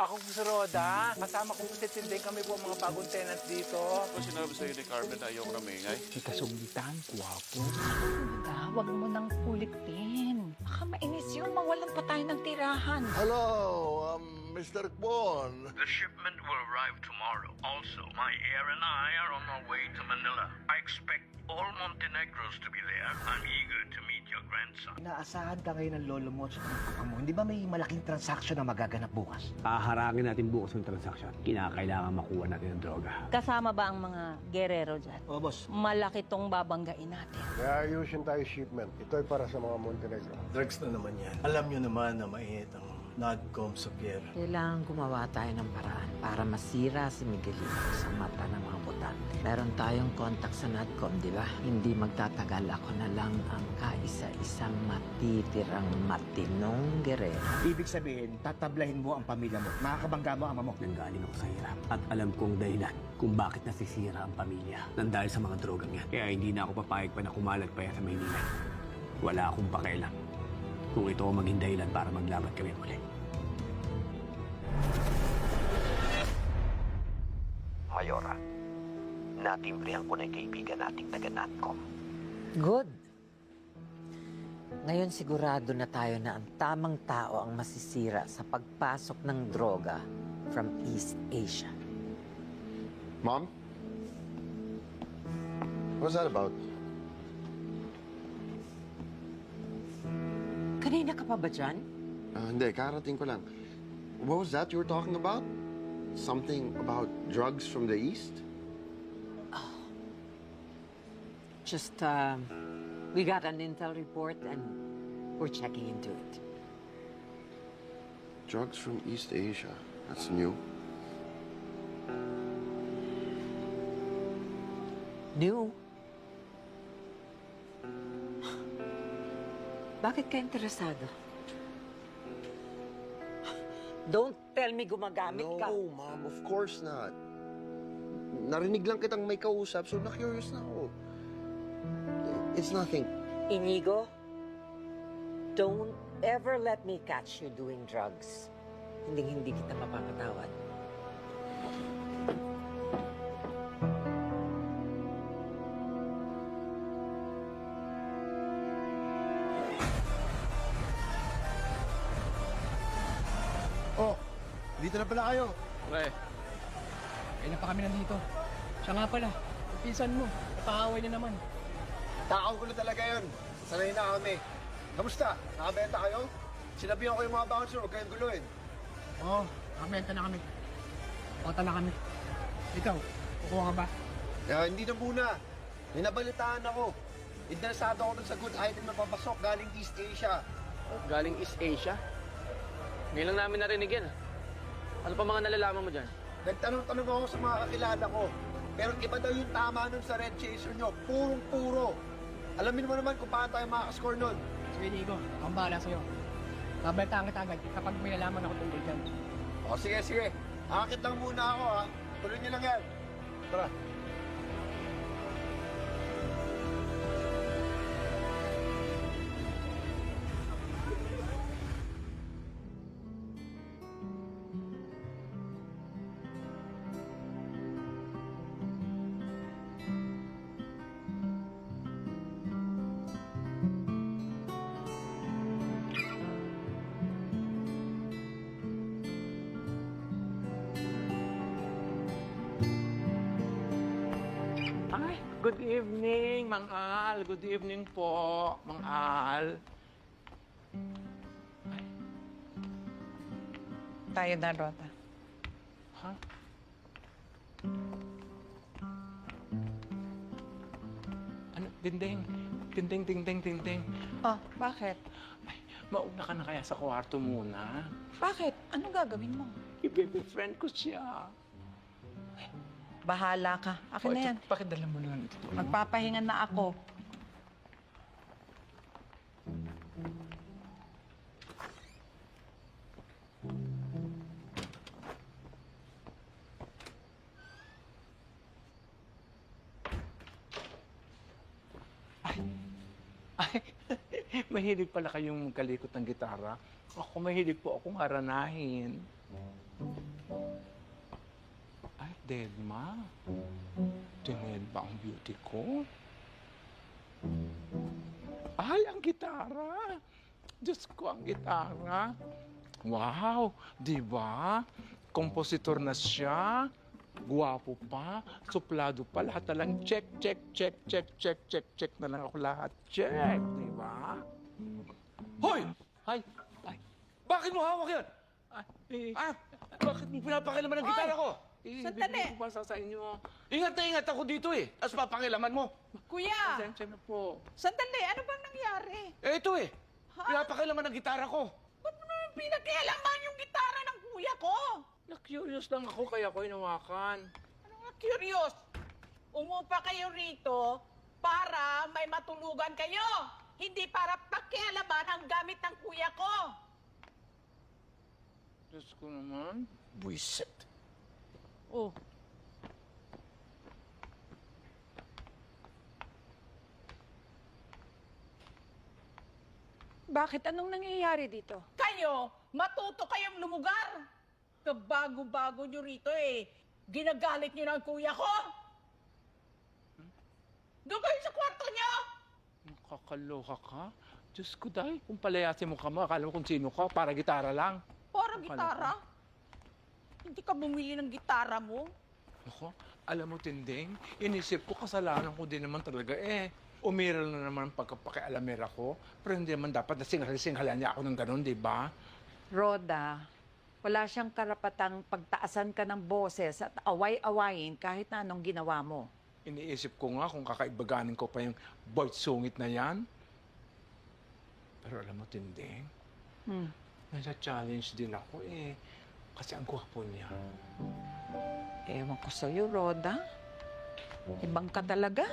Ako po si Roda. Kasama ko po si Tinding. Kami po ang mga bagong tenants dito. Ano sinabi sa'yo ni Carmen na ayoko na maingay? Kasuglitan, guwapo. Huwag mo nang ulitin. Baka mainis yun, mawalan pa tayo ng tirahan. Hello, Mr. Kwon. The shipment will arrive tomorrow. Also, my heir and I are on our way to Manila. I expect all Montenegros to be there. I'm eager to meet your grandson. Inaasahan ka ngayon ng lolo mo at ng papa mo. Hindi ba may malaking transaction na magaganap bukas? Haharangin natin bukas yung transaction. Kinakailangan makuha natin ang droga. Kasama ba ang mga gerero dyan? Oo, boss. Malaki tong babanggain natin. May ayusin tayo shipment. Ito ay para sa mga Montenegro. Drugs na naman yan. Alam nyo naman na mainit ang NADCOM sa Pierre. Kailangan gumawa tayo ng paraan para masira si Miguelito sa mata ng mga botante. Meron tayong contact sa NADCOM, di ba? Hindi magtatagal, ako na lang ang kaisa-isang matitirang matinong gerero. Ibig sabihin, tatablahin mo ang pamilya mo. Makakabangga mo ang amo. Nanggaling ako sa hirap. At alam kong dahilan kung bakit nasisira ang pamilya nang dahil sa mga drogang yan. Kaya hindi na ako papayag pa na kumalat pa yan sa Maynila. Wala akong pakialam kung ito ang maging dahilan para maglaban kami ulit. Mayora, natimbrihan ko na yung kaibigan nating taga-NADCOM. Good. Ngayon sigurado na tayo na ang tamang tao ang masisira sa pagpasok ng droga from East Asia. Mom? What's that about? Kanina ka pa ba dyan? Hindi, karating ko lang. What was that you were talking about? Something about drugs from the East? Just, we got an intel report and we're checking into it. Drugs from East Asia. That's new. New? Bakit ka interesado? Don't tell me gumagamit ka. No, Mom, of course not. Narinig lang kitang may kausap, so na-curious na ako. It's nothing. Inigo, don't ever let me catch you doing drugs. Hindi kita mapapatawad. Oh, dito na pala kayo. Pre, Kailan pa kami nandito? Siya nga pala. Yung pinsan mo. Napaaway na naman. Takaw ko na talaga yun. Sanay na kami. Kamusta? Nakabenta kayo? Sinabihan ko yung mga bouncer, huwag kayong guluhin. Oo, nakabenta na kami. Pakata na kami. Ikaw, kukuha ka ba? Hindi na muna. May nabalitaan ako. Interesado ako dun sa good item na papasok galing East Asia. Galing East Asia? Ngayon lang namin narinig yan. Ano pa mga nalalaman mo dyan? Nagtanong-tanong ako sa mga kakilala ko. Pero iba daw yung tama nun sa red chaser nyo. Purong-puro. Alamin mo naman kung paano tayo makakascore nun. Sige, Nico. Akong bahala sa'yo. Babaltaan kita agad kapag may nalaman ako tungkol dyan. O sige, sige. Akit lang muna ako ha. Tuloy nyo lang yan. Tara. Ay, good evening, Mang Al. Good evening po, Mang Al. Tayo na, Rota. Ha? Ano? Dinding. Dinding, dinding, dinding. Oh, bakit? Ay, mauna ka na kaya sa kwarto muna. Bakit? Anong gagawin mo? I-baby-friend ko siya. Bahala ka. Akin na yan. Pakidala mo lang ito. Magpapahinga na ako. Ay, mahilig pala kayong magkalikot ng gitara. Ako mahilig po akong haranahin. Dedma? Tined ba ang beauty ko? Ay, ang gitara! Diyos ko, ang gitara! Wow! Di ba? Kompositor na siya. Guwapo pa. Suplado pa. Lahat na lang check, check, check, check, check, check, check na lang ako lahat. Check! Di ba? Hoy! Ay! Ay! Bakit mo hawak yan? Bakit mo pinapakilaman ng gitara ko? Sandali! Bibigyan ko pa sa inyo. Ingat na ingat ako dito eh. Tapos papakilaman mo. Kuya! Pasensya na po. Sandali! Ano bang nangyari? Ito eh. Pinapakilaman ng gitara ko. Ba't mo naman pinakialaman yung gitara ng kuya ko? Na-curious lang ako kaya ko hinawakan. Ano nga curious? Umupa kayo rito para may matulugan kayo. Hindi para pakialaman ang gamit ng kuya ko. Diyos ko naman. Buisit. Oh. Bakit? Anong nangyayari dito? Kayo, matuto kayong lumugar. Kabago-bago nyo rito eh. Ginagalit nyo ng kuya ko. Doon kayo sa kwarto nyo. Nakakaloka ka? Diyos ko dahil kung palayasin mo ka mo, akala mo kung sino ka, para gitara lang. Para gitara? Hindi ka bumili ng gitara mo? Ako, alam mo, Tinding, inisip ko kasalanan ko din naman talaga eh. Umiral na naman ang pagkapakialamera ko, pero hindi naman dapat na singhal-singhalan niya ako ng ganun, di ba? Roda, wala siyang karapatang pagtaasan ka ng boses at away-awayin kahit na anong ginawa mo. Iniisip ko nga kung kakaibaganin ko pa yung boy sungit na yan. Pero alam mo, Tinding, nasa-challenge din ako eh. Kasi ang gwapo niya. Ewan ko sa'yo, Roda. Ibang ka talaga.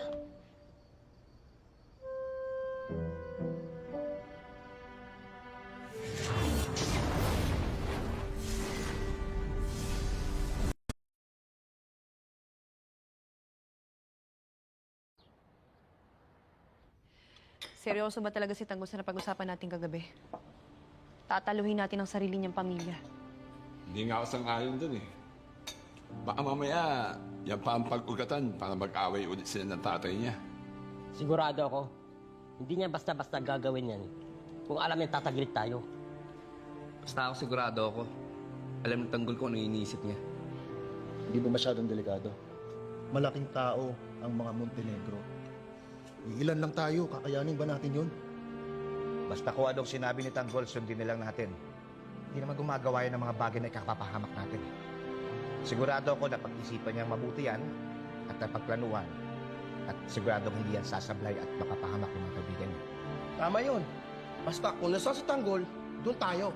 Seryoso ba talaga si Tanggol sa napag-usapan natin kagabi? Tataluhin natin ang sarili niyang pamilya. Hindi nga ako sang-ayon dun eh. Baka mamaya, yan pa ang pag-ugatan para mag-away ulit sila ng tatay niya. Sigurado ako, hindi niya basta-basta gagawin yan. Kung alam niya, tataglit tayo. Basta ako sigurado ako. Alam ng Tanggol ko ano iniisip niya. Hindi ba masyadong delikado? Malaking tao ang mga Montenegro. Ilan lang tayo, kakayanin ba natin yun? Basta kung anong sinabi ni Tanggol, sundin na lang natin. Hindi naman gumagawa yan ng mga bagay na ikapapahamak natin. Sigurado ako na pag-isipan niyang mabuti yan at napagplanuhan. At siguradong hindi yan sasablay at makapahamak ng mga kaibigan niya. Tama yun. Basta kung nasa si Tanggol, doon tayo.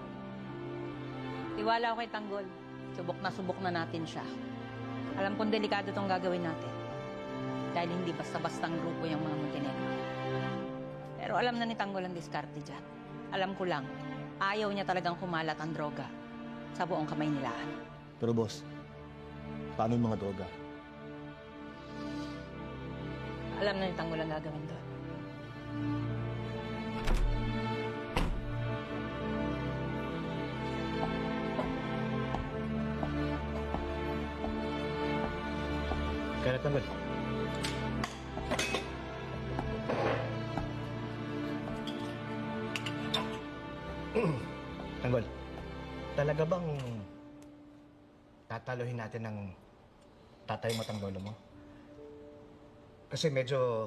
Tiwala ako kay Tanggol. Subok na natin siya. Alam kong delikado tong gagawin natin. Dahil hindi basta-bastang grupo yung mga Montenegro. Pero alam na ni Tanggol ang diskarte dyan. Alam ko lang, ayaw niya talagang kumalat ang droga sa buong kamay nilaan. Pero boss, paano yung mga droga? Alam na ni Tanggol ang gagawin doon. Kaya Tanggol. Tanggol, talaga bang tataluhin natin ng tatay mo at ang lolo mo? Kasi medyo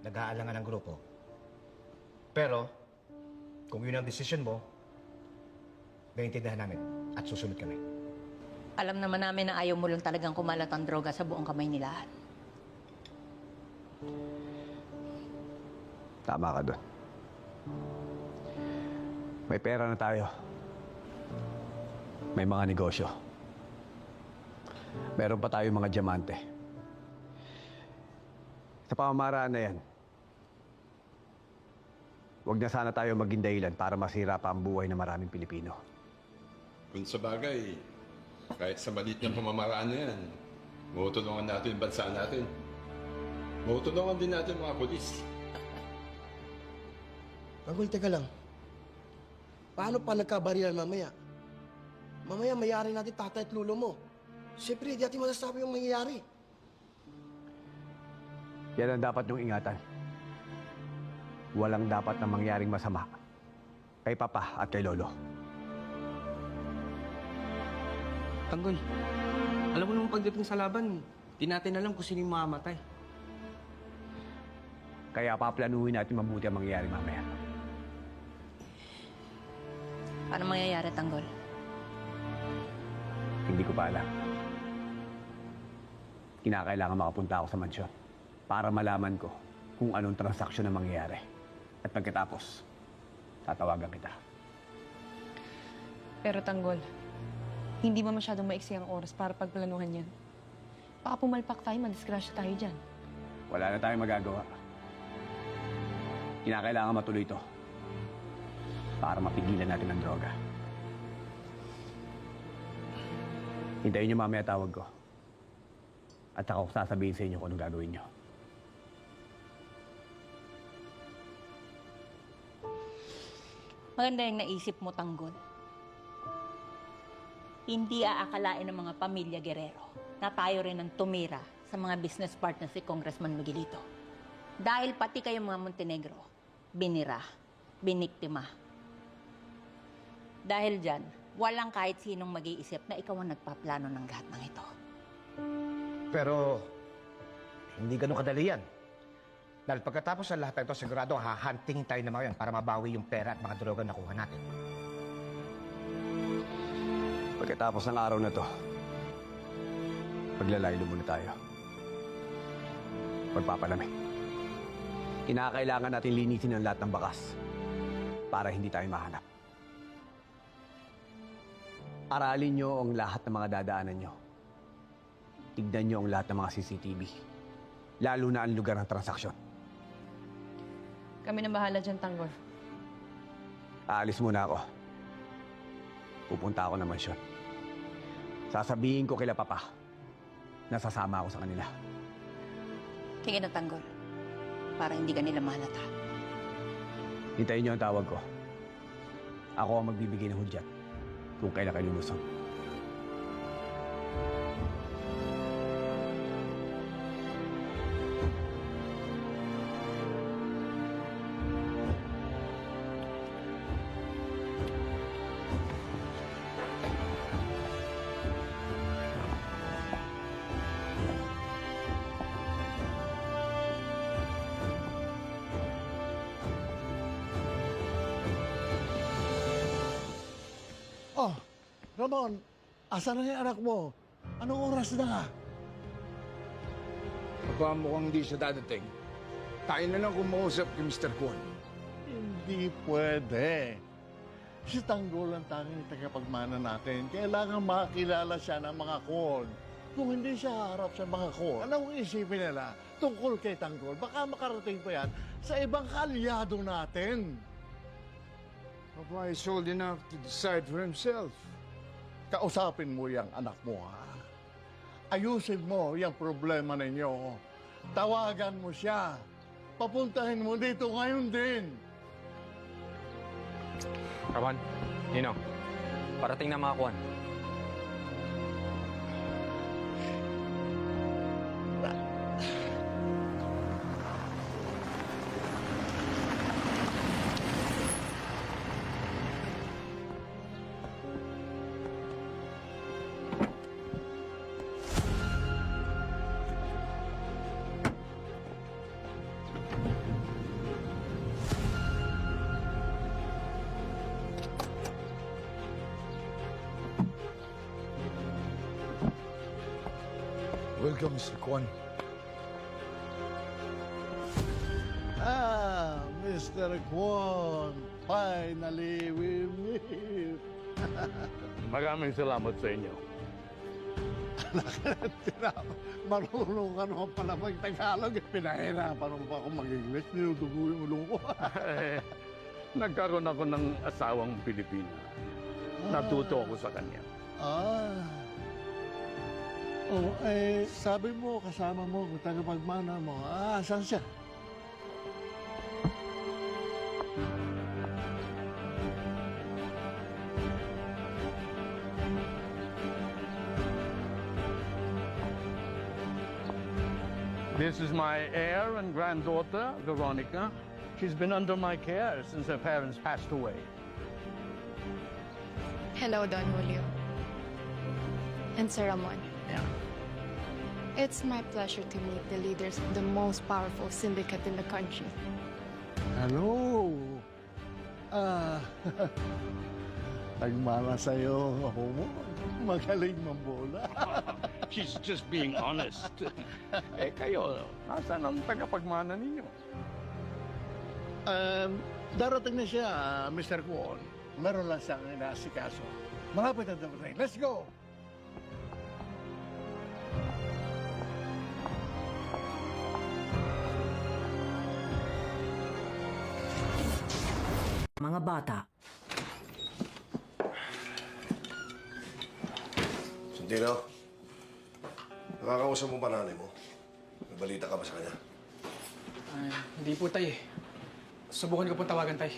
nag-aalangan ang grupo. Pero, kung yun ang desisyon mo, naiintindihan namin at susunod kami. Alam naman namin na ayaw mo lang talagang kumalat ang droga sa buong kamay nilaan. Tama ka doon. May pera na tayo. May mga negosyo. Meron pa tayo mga diamante. Sa pamamaraan na yan, huwag na sana tayo maging dahilan para masira pa ang buhay ng maraming Pilipino. Kung sa bagay, kahit sa maliit ng pamamaraan na yan, matutulungan natin yung bansa natin. Matutulungan din natin mga polis. Tanggol, teka lang. Paano pa nagkabarilan mamaya? Mamaya mayari natin tatay at lolo mo. Siyempre, di natin masasabi yung mangyayari. Yan ang dapat niyong ingatan. Walang dapat na mangyaring masama kay Papa at kay Lolo. Tanggol, alam mo naman pagdating sa laban, di natin alam kung sino yung mamamatay. Kaya paplanuhin natin mabuti ang mangyayari mamaya. Paano mangyayari, Tanggol? Hindi ko pa alam. Kinakailangan makapunta ako sa mansyon para malaman ko kung anong transaksyon na mangyayari. At pagkatapos, tatawagan kita. Pero Tanggol, hindi ba masyadong maiksi ang oras para pagplanuhan yan? Baka pumalpak tayo, madisgrasya tayo dyan. Wala na tayong magagawa. Kinakailangan matuloy ito para mapigilan natin ang droga. Hintayin niyo mamaya tawag ko. At saka ko sasabihin sa inyo kung anong gagawin niyo. Maganda yung naisip mo, Tanggol. Hindi aakalain ng mga pamilya Guerrero na tayo rin ang tumira sa mga business partners si Congressman Miguelito. Dahil pati kayo mga Montenegro, binira, biniktima. Dahil dyan, walang kahit sinong mag-iisip na ikaw ang nagpaplano ng lahat ng ito. Pero, hindi ganun kadali yan. Dahil pagkatapos ng lahat ng ito, sigurado hahantingin tayo ng mga yan para mabawi yung pera at mga droga na nakuha natin. Pagkatapos ng araw na to, paglalaylo muna tayo. Pagpapalamig. Kinakailangan natin linisin ang lahat ng bakas para hindi tayo mahanap. Aralin nyo ang lahat ng mga dadaanan nyo. Tignan nyo ang lahat ng mga CCTV. Lalo na ang lugar ng transaksyon. Kami na bahala dyan, Tanggol. Aalis muna ako. Pupunta ako ng mansyon. Sasabihin ko kila Papa na sasama ako sa kanila. Sige na, Tanggol. Para hindi ka nila mahalata. Hintayin nyo ang tawag ko. Ako ang magbibigay ng hudyat kung kailan kayo lumusong. Oh, Ramon, asan na yung anak mo? Anong oras na? Aba, mukhang hindi siya dadating. Tayo na lang kumausap kay Mr. Kwon. Hindi pwede. Si Tanggol ang tanging tagapagmana natin. Kailangan makilala siya ng mga Kwon. Kung hindi siya harap sa mga Kwon, anong isipin nila tungkol kay Tanggol? Baka makarating pa yan sa ibang kaalyado natin. Papa is old enough to decide for himself. Kausapin mo yung anak mo, ha? Ayusin mo yung problema ninyo. Tawagan mo siya. Papuntahin mo dito ngayon din. Kawan, Ninong, parating na mga kuwan. Welcome, Mr. Kwon. Mr. Kwon, finally we meet. Maraming salamat sa inyo. Marunong ka naman pala mag-Tagalog. Pinahirapan mo pa ako mag-English. Ninudugo yung ulo ko. Nagkaroon ako ng asawang Pilipina. Natuto ako sa kanya. Sabi mo, kasama mo, kung tagapagmana mo. Saan siya? This is my heir and granddaughter, Veronica. She's been under my care since her parents passed away. Hello, Don Julio. And Sir Ramon. Yeah. It's my pleasure to meet the leaders of the most powerful syndicate in the country. Hello. Nagmana sa'yo ako mo. Magaling mambola. She's just being honest. Eh kayo, nasaan ang tagapagmana ninyo? Darating na siya, Mr. Kwon. Meron lang siyang inaasikaso. Malapit na dumating. Let's go! Mga bata, Santino, nakakausap mo ba nanay mo? May balita ka ba sa kanya? Hindi po, tay. Subukan ko po tawagan, tay.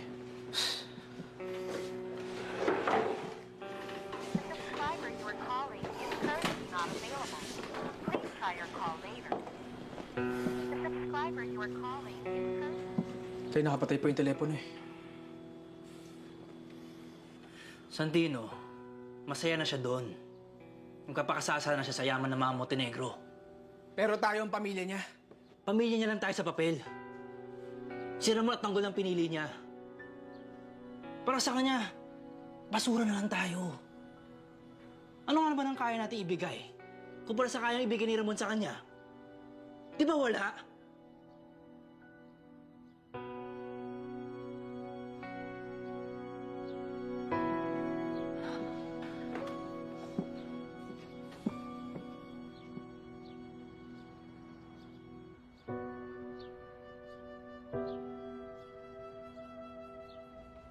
Tay, nakapatay po yung telepono eh. Santino, masaya na siya doon. Magpapakasasa na siya sa yaman ng mga Montenegro. Pero tayo ang pamilya niya. Pamilya niya lang tayo sa papel. Si Ramon at Tanggol ang pinili niya. Para sa kanya, basura na lang tayo. Ano nga naman ang kaya natin ibigay? Kumpara sa kaya ibigay ni Ramon sa kanya. Di ba wala?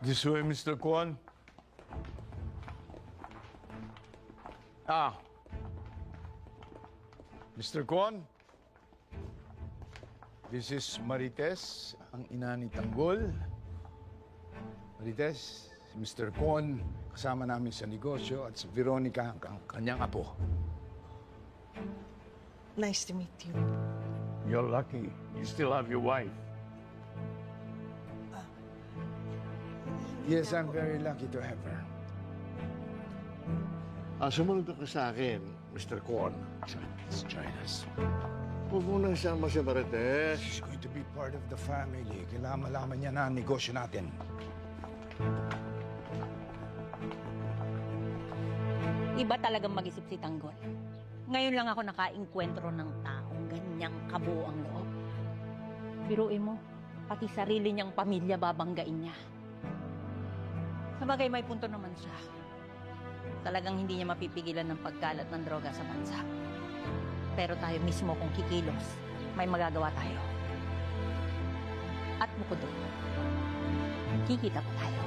This way, Mr. Kwon. Mr. Kwon. This is Marites, ang ina ni Tanggol. Marites, si Mr. Kwon, kasama namin sa negosyo, at si Veronica, ang kanyang apo. Nice to meet you. You're lucky. You still have your wife. Yes, I'm very lucky to have her. Sumunod ka sa akin, Mr. Kwon. Let's join us. Huwag mo nang sama si Marites. She's going to be part of the family. Kailangan malaman niya na ang negosyo natin. Iba talagang mag-isip si Tanggol. Ngayon lang ako nakainkwentro ng taong ganyang kabuo ang loob. Biruin mo, pati sarili niyang pamilya babanggain niya. Sabagay may punto naman siya. Talagang hindi niya mapipigilan ng pagkalat ng droga sa bansa. Pero tayo mismo kung kikilos, may magagawa tayo. At bukod doon, kikita pa tayo.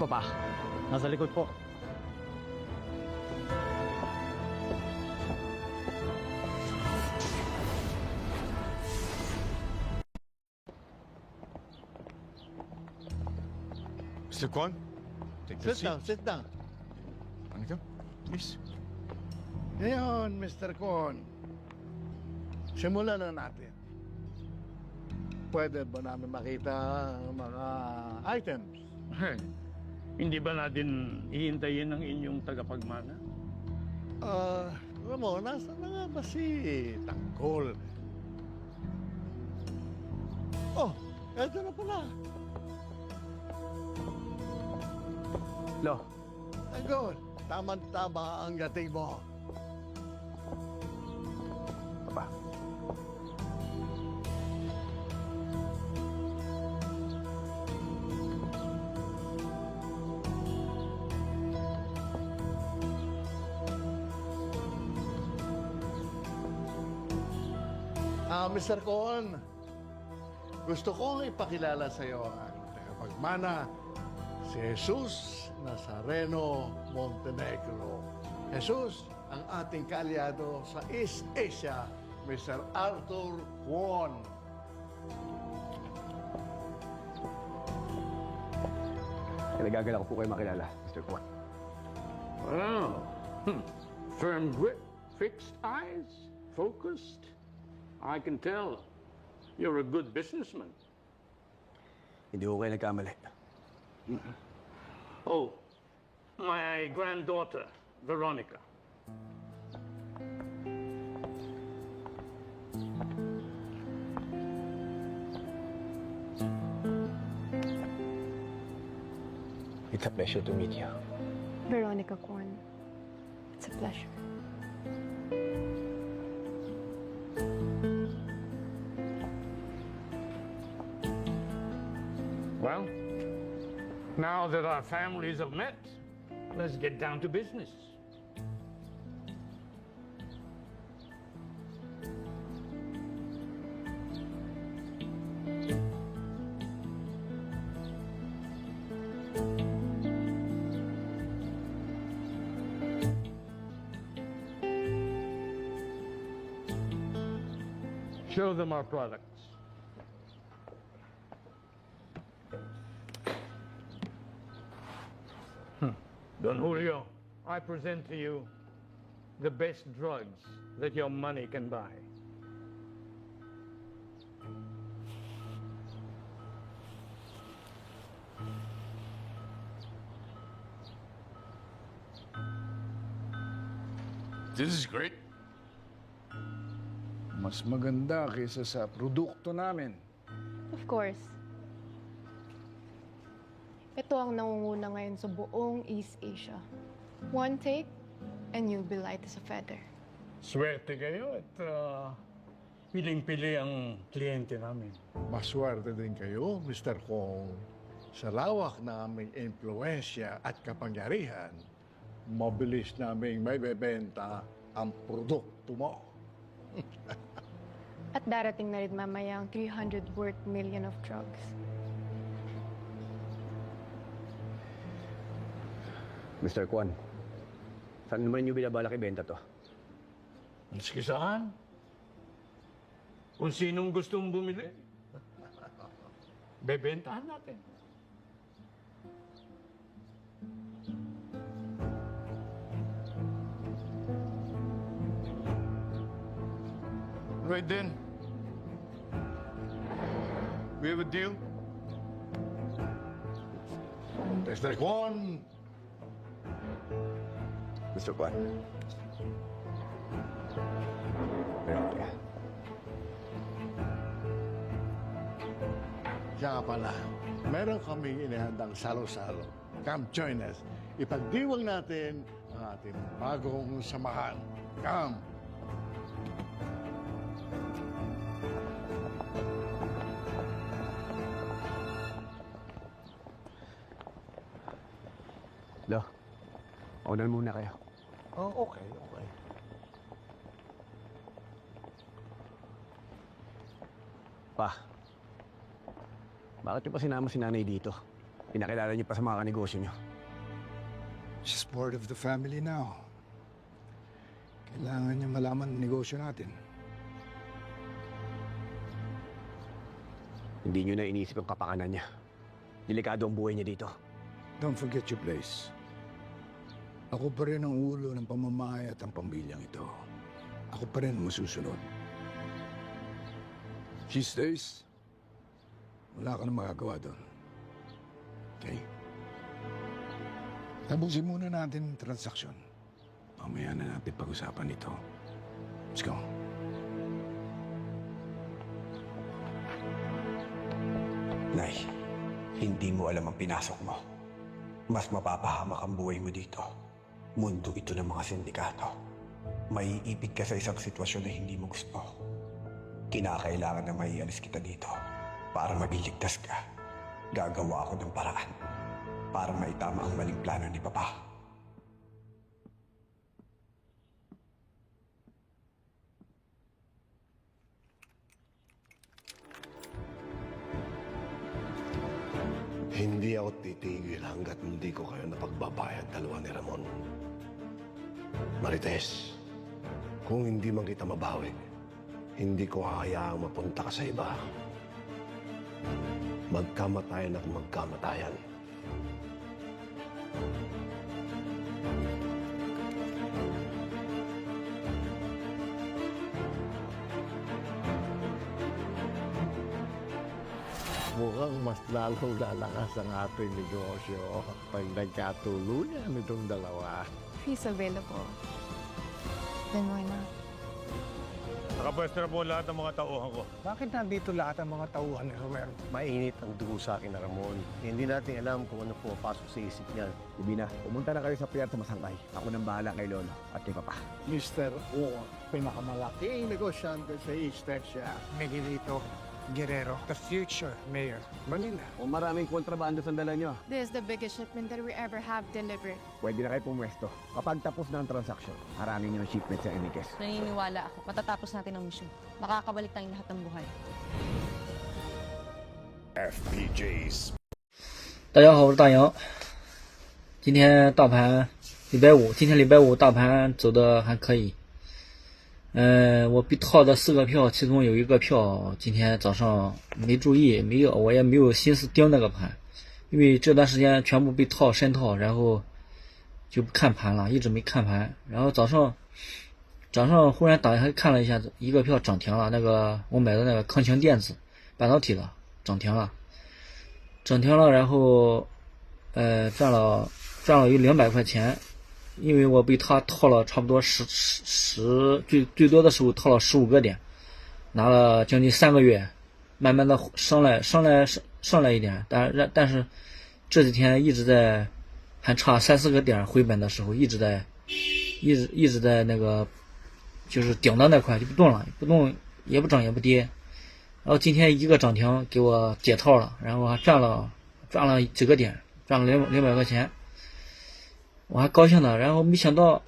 Baba. Nasa likod po. Mr. Kwon, take the Sit down, sit down. Monica, please. Ngayon, Mr. Kwon, simulan na natin. Pwede ba namin makita ang mga items? Hindi ba natin hihintayin ang inyong tagapagmana? Ramon, nasa na nga ba si Tanggol? Oh, eto na pala. Lo. Tanggol, tama-tama ang dating mo. Papa. Mr. Con, gusto kong ipakilala sa iyo ang aking tagapagmana, si Jesus Nazareno Montenegro. Jesus, ang ating kaalyado sa East Asia, Mr. Arthur Kwon. Nagagala ko po kayo makilala, Mr. Kwon. Well, firm grip, fixed eyes, focused. I can tell you're a good businessman. Hindi ko kayo nagkamali. Oh, my granddaughter, Veronica. It's a pleasure to meet you. Veronica Kwon. It's a pleasure. Well, now that our families have met, let's get down to business. Show them our products. Don Julio, I present to you the best drugs that your money can buy. This is great. Mas maganda kaysa sa produkto namin. Of course. Ito ang nangunguna ngayon sa buong East Asia. One take, and you'll be light as a feather. Swerte kayo at piling-pili ang kliyente namin. Maswerte din kayo, Mr. Kong. Sa lawak na aming impluensya at kapangyarihan, mabilis naming may bebenta ang produkto mo. At darating na rin mamaya ang 300 worth million of drugs. Mr. Kwon, saan naman niyo binabalak ibenta to? Maski saan? Kung sinong gustong bumili, bebentahan natin. Right then. We have a deal? Mr. Kwon. Mr. Kwon. Veronica. Siya nga pala, meron kaming inihandang salo-salo. Come join us. Ipagdiwang natin ang ating bagong samahan. Come. Lo, unan muna kayo. Oh, okay, okay. Pa, bakit niyo pa sinama si nanay dito? Pinakilala niyo pa sa mga kanegosyo niyo. She's part of the family now. Kailangan niya malaman ang negosyo natin. Hindi niyo na inisip ang kapakanan niya. Delikado ang buhay niya dito. Don't forget your place. Ako pa rin ang ulo ng pamamahay at ang pamilyang ito. Ako pa rin ang masusunod. She stays. Wala ka na magagawa doon. Okay? Tapusin muna natin ang transaksyon. Mamaya na natin pag-usapan ito. Let's go. Nay, hindi mo alam ang pinasok mo. Mas mapapahamak ang buhay mo dito. Mundo ito ng mga sindikato. Maiipit ka sa isang sitwasyon na hindi mo gusto. Kinakailangan na maialis kita dito para magiligtas ka. Gagawa ako ng paraan para maitama ang maling plano ni Papa. Hindi ako titigil hanggat hindi ko kayo napagbabayad dalawa ni Ramon. Marites, kung hindi man kita mabawi, hindi ko hahayaang mapunta ka sa iba. Magkamatayan at magkamatayan. Mukhang mas lalong lalakas ang ating negosyo pag nagkatuluyan itong dalawa. He's available. Then why not? Nakapwesto na po lahat ng mga tauhan ko. Bakit nandito lahat ang mga tauhan ni Romero? Mainit ang dugo sa akin na Ramon. Hindi natin alam kung ano pumapasok sa isip niya. Ibina, pumunta na kayo sa Puerto Masangkay. Ako nang bahala kay Lolo at kay Papa. Mr. O, pinakamalaking negosyante sa East Texas. Miguelito Guerrero, the future mayor. Manila. O maraming kontrabando sa dala nyo. This is the biggest shipment that we ever have delivered. Pwede na kayo pumwesto. Kapag tapos na ang transaksyon, harangin nyo ang shipment sa Enriquez. Naniniwala ako. Matatapos natin ang mission. Makakabalik tayong lahat ng buhay. FPJs. 大家好，我是大杨。今天大盘礼拜五，今天礼拜五大盘走的还可以。我被套的4个票，其中有1个票今天早上没注意，我也没有心思盯那个盘，因为这段时间全部被套深套，然后就不看盘了，一直没看盘。然后早上忽然打开看了一下，1个票涨停了，那个我买的那个康晴电子半导体的涨停了，然后赚了有200块钱。因为我被他套了差不多最多的时候套了15个点，拿了将近3个月，慢慢的上来一点，但是这几天一直在还差3-4个点回本的时候，一直在那个就是顶到那块就不动了，不动也不涨也不跌，然后今天1个涨停给我解套了，然后还赚了几个点，赚了200块钱。我还高兴的，然后没想到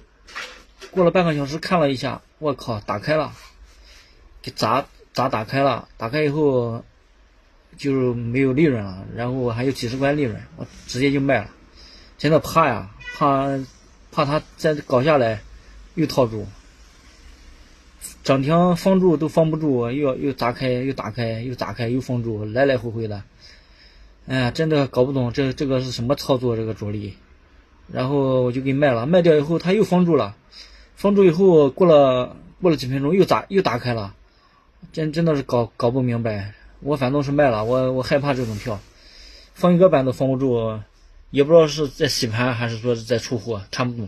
过了半个小时看了一下，我靠，打开了，给砸打开了，打开以后就没有利润了，然后还有几十块利润，我直接就卖了，真的怕呀，怕他再搞下来又套住，涨停封住都封不住，又砸开又打开又砸开又封住，来来回回的，哎呀，真的搞不懂这个是什么操作，这个主力。然后我就给卖了，卖掉以后他又封住了，封住以后过了几分钟又打开了，真的是搞不明白。我反正是卖了，我害怕这种票，封1个板都封不住，也不知道是在洗盘还是说是在出货，看不懂。